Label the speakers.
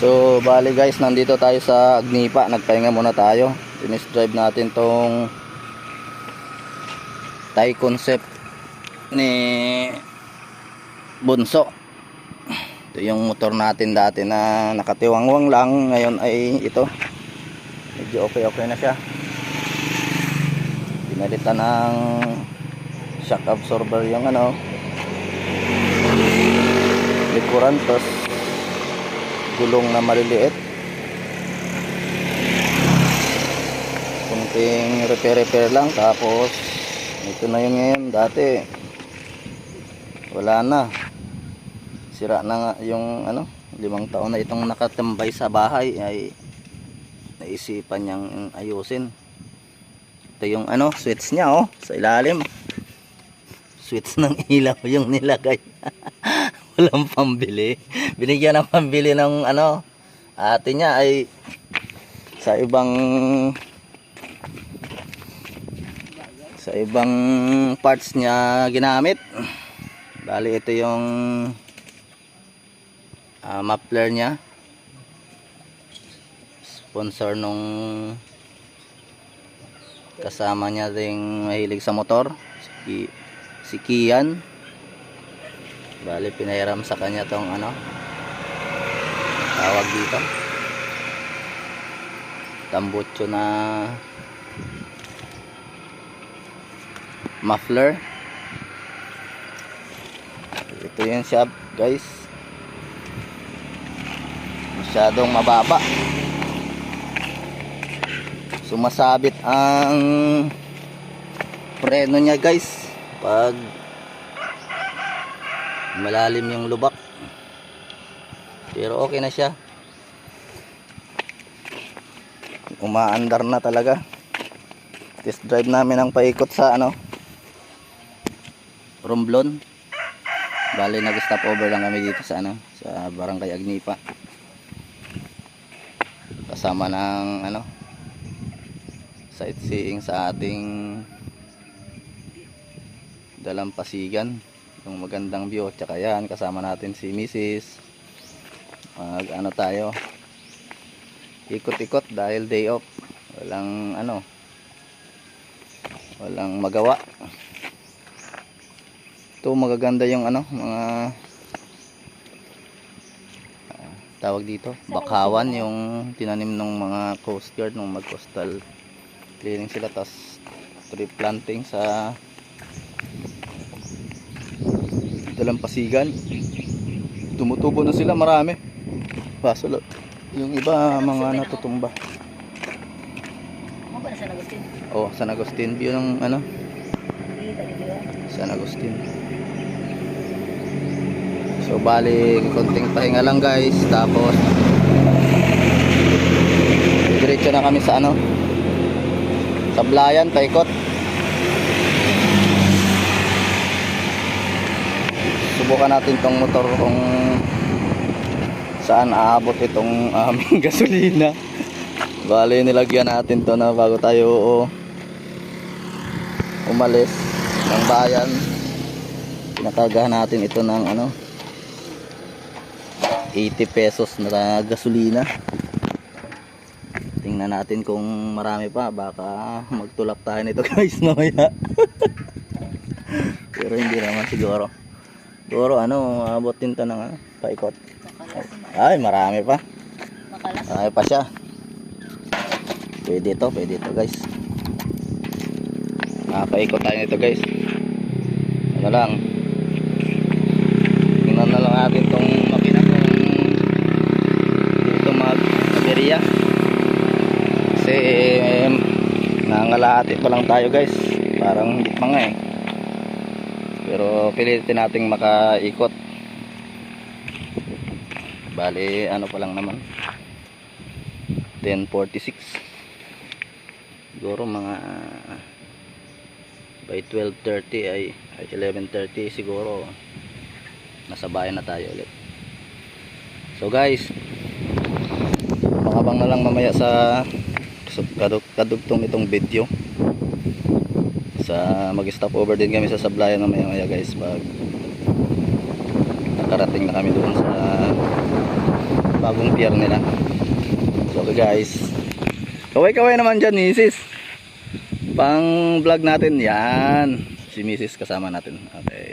Speaker 1: So bali guys, nandito tayo sa Agnipa. Nagpahinga muna tayo. Finish drive natin tong Thai Concept ni Bunso. Ito yung motor natin dati na nakatiwangwang lang. Ngayon ay ito, medyo okay na siya. Pinalitan ng shock absorber yung likuran, tapos gulong na maliliit. Kunting repair lang, tapos ito na yun. Ngayon dati wala na, sira na nga yung 5 taon na itong nakatambay sa bahay, ay naisipan niyang ayusin. Ito yung switch niya sa ilalim, switch ng ilaw yung nilagay. Walang pambili, binigyan ng pambili ng ate niya, ay sa ibang parts niya ginamit. Bali ito yung muffler niya, sponsor nung kasama niya ding mahilig sa motor, si Kian. Bali pinahiram sa kanya tong tawag dito, tambutso na muffler. Ito yung siya guys, masyadong mababa, sumasabit ang preno niya guys pag malalim yung lubak. Pero okay na siya, umaandar na talaga. Test drive namin ang paikot sa Romblon. Bali nag-stop over lang kami dito sa sa Barangay Agnipa, kasama ng sightseeing sa ating dalampasigan, yung magandang view. Tsaka yan, kasama natin si Mrs. Mag tayo, ikot-ikot dahil day off, walang magawa. Ito magaganda yung mga tawag dito, bakawan, yung tinanim ng mga Coast Guard nung mag-coastal clearing sila, tas tree planting sa dalampasigan. Tumutubo na sila, marami. Kaso yung iba mga natutumba. San Agustin view ng San Agustin. So bali konting pahinga lang guys, tapos diretso na kami sa Sablayan, paikot. Subukan natin tong motor kung saan aabot itong aming gasolina. Bali nilagyan natin to na bago tayo umalis ng bayan. Pinakagahan natin ito ng 80 pesos na gasolina. Tingnan natin kung marami pa, baka magtulak tayo nito guys mamaya. Pero hindi naman siguro. Siguro abot din to ng paikot. Ay, marami pa. Marami pa siya. Pwede ito guys. Paikot tayo nito guys. Lang. Tingnan na lang natin tong makina kung dito mag-aberya. Kasi nangalahati pa lang tayo guys. Parang hindi pa nga Pero pilitin nating makaikot. Bali pa lang naman, 10:46. Siguro mga by 12:30 ay 11:30 siguro nasa bayan na tayo ulit. So guys, makabang na lang mamaya sa kadugtong itong video. Mag-stop over din kami sa Sablayan mamaya guys, pag nakarating na kami doon sa bagong pier nila. So okay guys, kaway-kaway naman dyan misis, pang vlog natin yan, si misis kasama natin. Okay.